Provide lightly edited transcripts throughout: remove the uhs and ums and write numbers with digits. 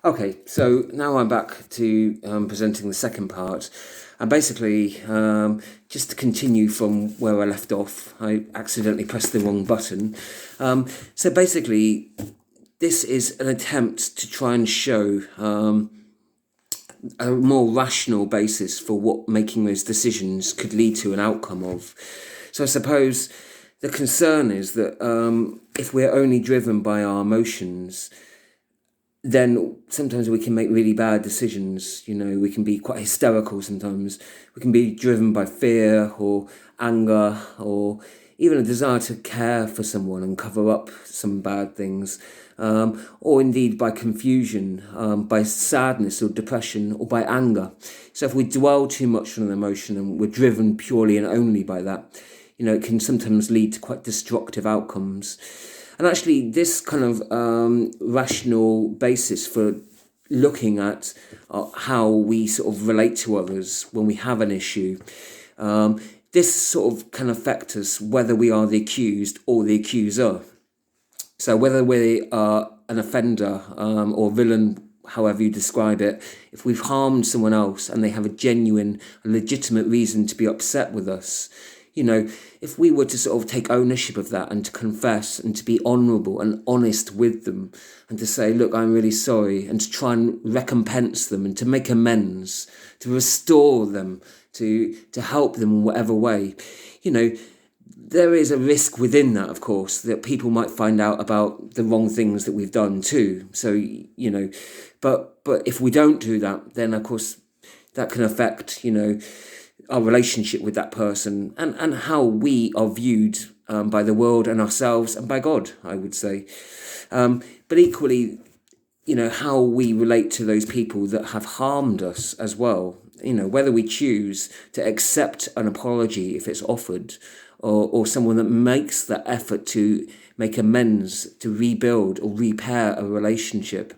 Okay, so now I'm back to presenting the second part. And basically, just to continue from where I left off, I accidentally pressed the wrong button. So basically, this is an attempt to try and show a more rational basis for what making those decisions could lead to an outcome of. So I suppose the concern is that if we're only driven by our emotions, then sometimes we can make really bad decisions. We can be quite hysterical sometimes. We can be driven by fear or anger or even a desire to care for someone and cover up some bad things, or indeed by confusion, by sadness or depression, or by anger. So if we dwell too much on an emotion and we're driven purely and only by that, it can sometimes lead to quite destructive outcomes. And actually, this kind of rational basis for looking at how we sort of relate to others when we have an issue, this sort of can affect us whether we are the accused or the accuser. So whether we are an offender or villain, however you describe it, if we've harmed someone else and they have a genuine, legitimate reason to be upset with us, if we were to sort of take ownership of that and to confess and to be honourable and honest with them and to say, look, I'm really sorry, and to try and recompense them and to make amends, to restore them, to help them in whatever way, there is a risk within that, of course, that people might find out about the wrong things that we've done too. So, but if we don't do that, then of course that can affect, our relationship with that person and how we are viewed by the world and ourselves and by God, I would say. But equally, how we relate to those people that have harmed us as well. Whether we choose to accept an apology if it's offered, or someone that makes that effort to make amends, to rebuild or repair a relationship.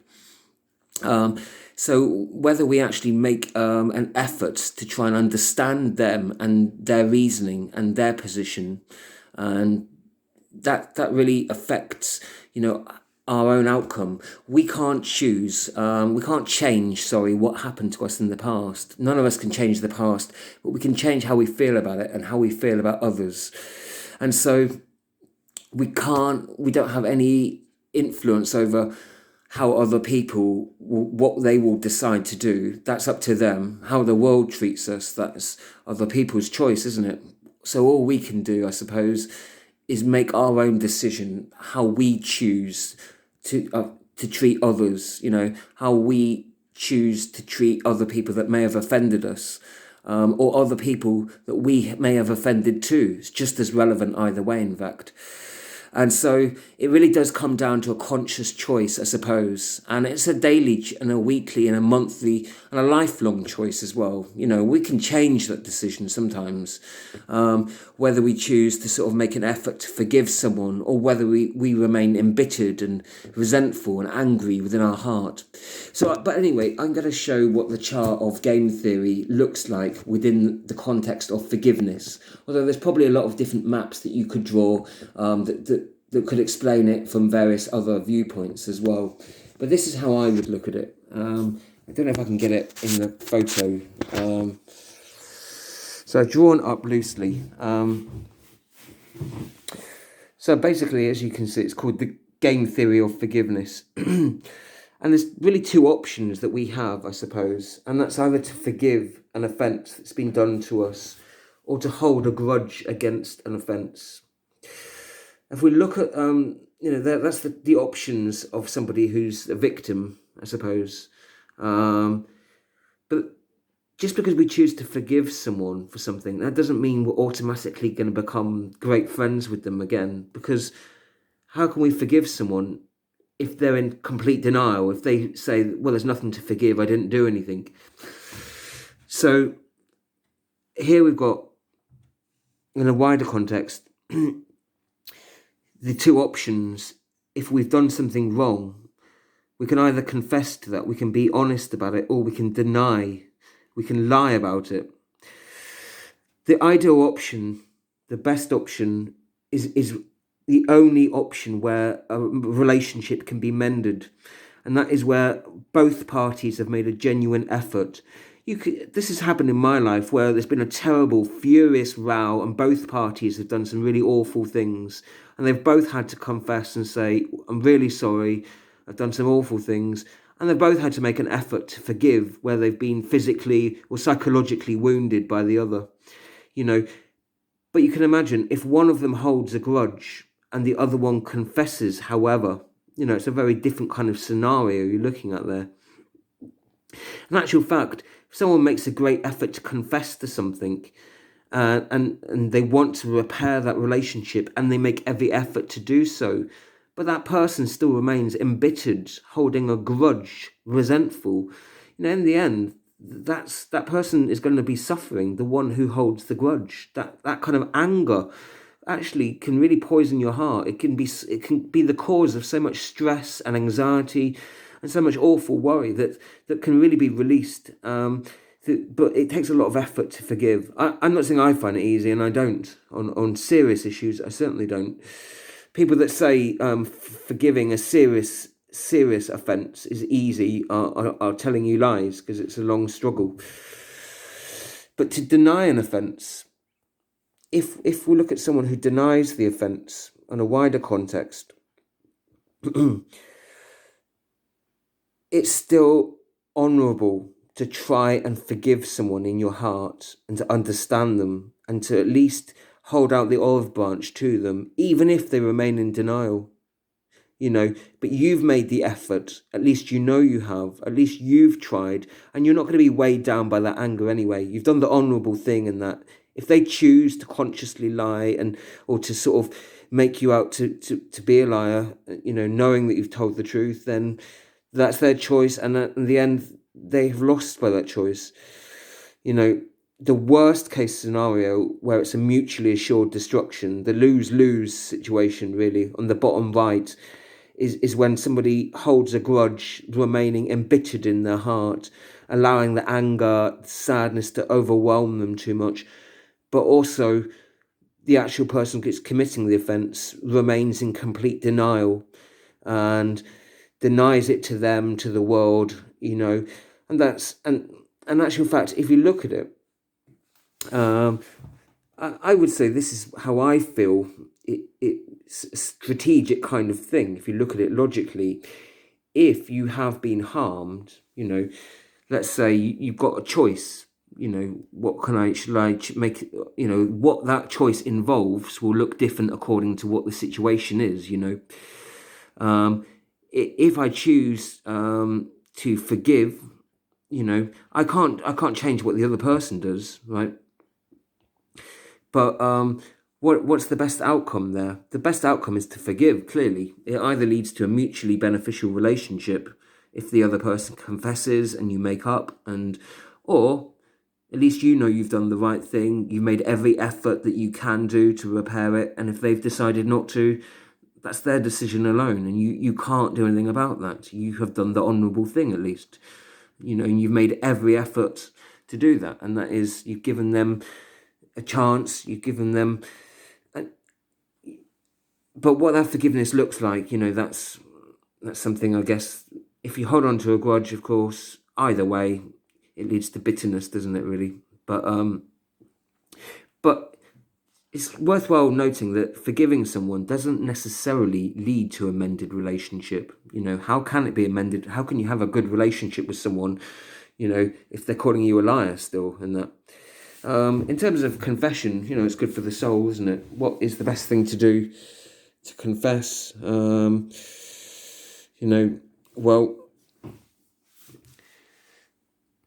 So whether we actually make an effort to try and understand them and their reasoning and their position, and that really affects, our own outcome. We can't choose, we can't change, what happened to us in the past. None of us can change the past, but we can change how we feel about it and how we feel about others. And so we don't have any influence over how other people, what they will decide to do. That's up to them. How the world treats us, that's other people's choice, isn't it? So all we can do, I suppose, is make our own decision, how we choose to treat others, how we choose to treat other people that may have offended us, or other people that we may have offended too. It's just as relevant either way, in fact. And so it really does come down to a conscious choice, I suppose. And it's a daily and a weekly and a monthly and a lifelong choice as well. We can change that decision sometimes, whether we choose to sort of make an effort to forgive someone or whether we remain embittered and resentful and angry within our heart. But anyway, I'm going to show what the chart of game theory looks like within the context of forgiveness. Although there's probably a lot of different maps that you could draw that could explain it from various other viewpoints as well. But this is how I would look at it. I don't know if I can get it in the photo. So I've drawn up loosely. So basically, as you can see, it's called the game theory of forgiveness. And there's really two options that we have, I suppose. And that's either to forgive an offence that's been done to us or to hold a grudge against an offence. If we look at, that's the options of somebody who's a victim, I suppose. But just because we choose to forgive someone for something, that doesn't mean we're automatically going to become great friends with them again. Because how can we forgive someone if they're in complete denial? If they say, well, there's nothing to forgive, I didn't do anything. So here we've got, in a wider context, the two options. If we've done something wrong, we can either confess to that, we can be honest about it, or we can deny, we can lie about it. The ideal option, the best option, is the only option where a relationship can be mended. And that is where both parties have made a genuine effort. This has happened in my life where there's been a terrible, furious row, and both parties have done some really awful things. And they've both had to confess and say, I'm really sorry, I've done some awful things. And they've both had to make an effort to forgive where they've been physically or psychologically wounded by the other. You know, but you can imagine if one of them holds a grudge and the other one confesses, however, it's a very different kind of scenario you're looking at there. In actual fact, if someone makes a great effort to confess to something and they want to repair that relationship and they make every effort to do so, but that person still remains embittered, holding a grudge, resentful, in the end, that person is going to be suffering, the one who holds the grudge. That kind of anger actually can really poison your heart. It can be the cause of so much stress and anxiety and so much awful worry that can really be released. But it takes a lot of effort to forgive. I'm not saying I find it easy, and I don't. On serious issues, I certainly don't. People that say forgiving a serious offence is easy are telling you lies, because it's a long struggle. But to deny an offence, if we look at someone who denies the offence on a wider context, it's still honourable to try and forgive someone in your heart and to understand them and to at least hold out the olive branch to them, even if they remain in denial. But you've made the effort, at least you have, at least you've tried, and you're not going to be weighed down by that anger anyway. You've done the honourable thing in that. If they choose to consciously lie or to sort of make you out to be a liar, knowing that you've told the truth, then that's their choice, and in the end, they've lost by that choice. The worst case scenario where it's a mutually assured destruction, the lose-lose situation really, on the bottom right, is when somebody holds a grudge, remaining embittered in their heart, allowing the anger, sadness to overwhelm them too much, but also the actual person that's committing the offence remains in complete denial and denies it to them, to the world, and that's and actual fact, if you look at it, I would say this is how I feel. It's a strategic kind of thing. If you look at it logically, if you have been harmed, let's say you've got a choice. Should I make? What that choice involves will look different according to what the situation is. If I choose to forgive, I can't change what the other person does, right? But what's the best outcome there? The best outcome is to forgive, clearly. It either leads to a mutually beneficial relationship if the other person confesses and you make up, or at least you've done the right thing, you've made every effort that you can do to repair it, and if they've decided not to, that's their decision alone, and you can't do anything about that. You have done the honourable thing, at least. And you've made every effort to do that, and that is, you've given them a chance, you've given them... But what that forgiveness looks like, that's something, I guess, if you hold on to a grudge, of course, either way, it leads to bitterness, doesn't it, really? But it's worthwhile noting that forgiving someone doesn't necessarily lead to a mended relationship. How can it be amended? How can you have a good relationship with someone, if they're calling you a liar still and that? In terms of confession, it's good for the soul, isn't it? What is the best thing to do? To confess. Well,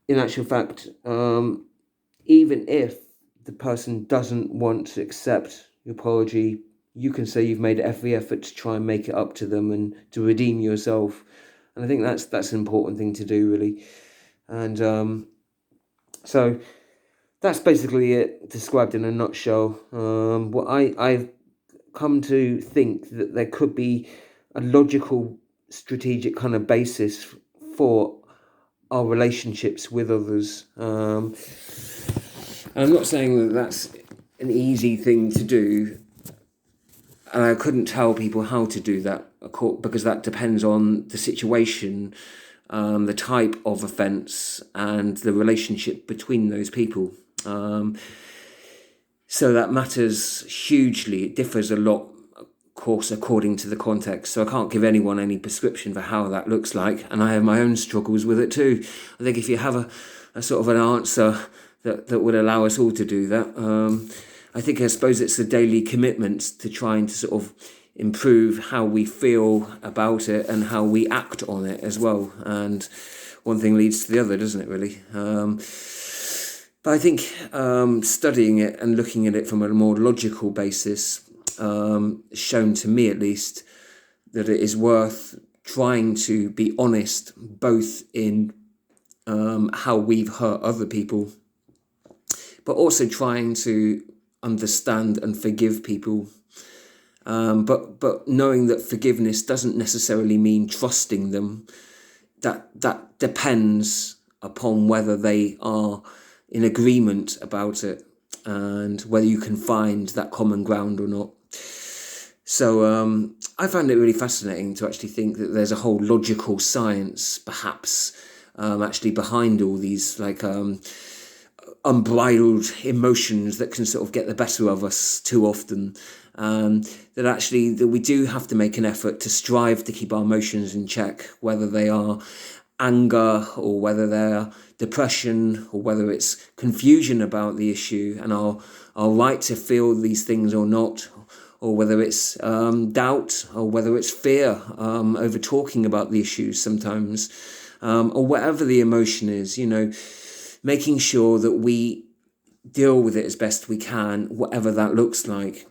in actual fact, even if the person doesn't want to accept your apology, you can say you've made every effort to try and make it up to them and to redeem yourself. And I think that's an important thing to do, really. And so that's basically it, described in a nutshell. What I've come to think that there could be a logical, strategic kind of basis for our relationships with others. I'm not saying that that's an easy thing to do, And I couldn't tell people how to do that because that depends on the situation, the type of offence, and the relationship between those people. So that matters hugely. It differs a lot, of course, according to the context. So I can't give anyone any prescription for how that looks like. And I have my own struggles with it too. I think if you have a sort of an answer that would allow us all to do that, I suppose it's a daily commitment to trying to sort of improve how we feel about it and how we act on it as well. And one thing leads to the other, doesn't it, really? But I think studying it and looking at it from a more logical basis, shown to me at least, that it is worth trying to be honest, both in how we've hurt other people, but also trying to understand and forgive people. But knowing that forgiveness doesn't necessarily mean trusting them. That depends upon whether they are in agreement about it and whether you can find that common ground or not. So I found it really fascinating to actually think that there's a whole logical science, perhaps, actually behind all these unbridled emotions that can sort of get the better of us too often. That we do have to make an effort to strive to keep our emotions in check, whether they are anger or whether they're depression or whether it's confusion about the issue and our right to feel these things or not, or whether it's doubt or whether it's fear over talking about the issues sometimes, or whatever the emotion is, making sure that we deal with it as best we can, whatever that looks like.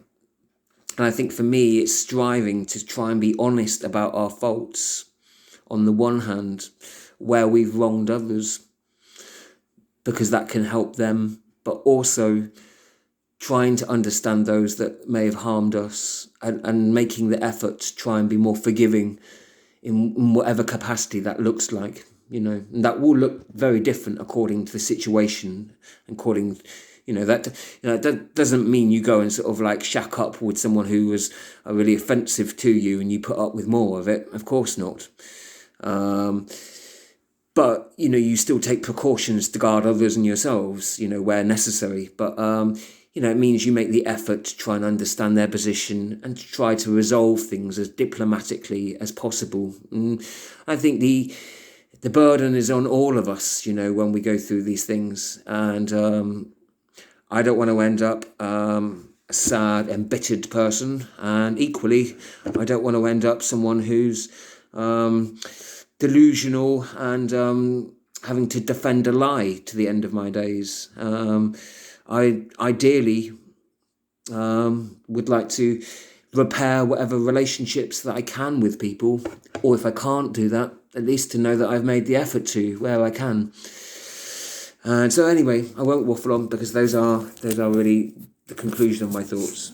And I think for me, it's striving to try and be honest about our faults, on the one hand, where we've wronged others, because that can help them, but also trying to understand those that may have harmed us and making the effort to try and be more forgiving in whatever capacity that looks like. And that will look very different according to the situation, according, that doesn't mean you go and sort of like shack up with someone who was really offensive to you and you put up with more of it. Of course not. But, you still take precautions to guard others and yourselves, where necessary. But, it means you make the effort to try and understand their position and to try to resolve things as diplomatically as possible. And I think the burden is on all of us, when we go through these things. And I don't want to end up a sad, embittered person. And equally, I don't want to end up someone who's delusional and having to defend a lie to the end of my days. I ideally would like to repair whatever relationships that I can with people, or if I can't do that, at least to know that I've made the effort to where I can. And so anyway, I won't waffle on because those are really the conclusion of my thoughts.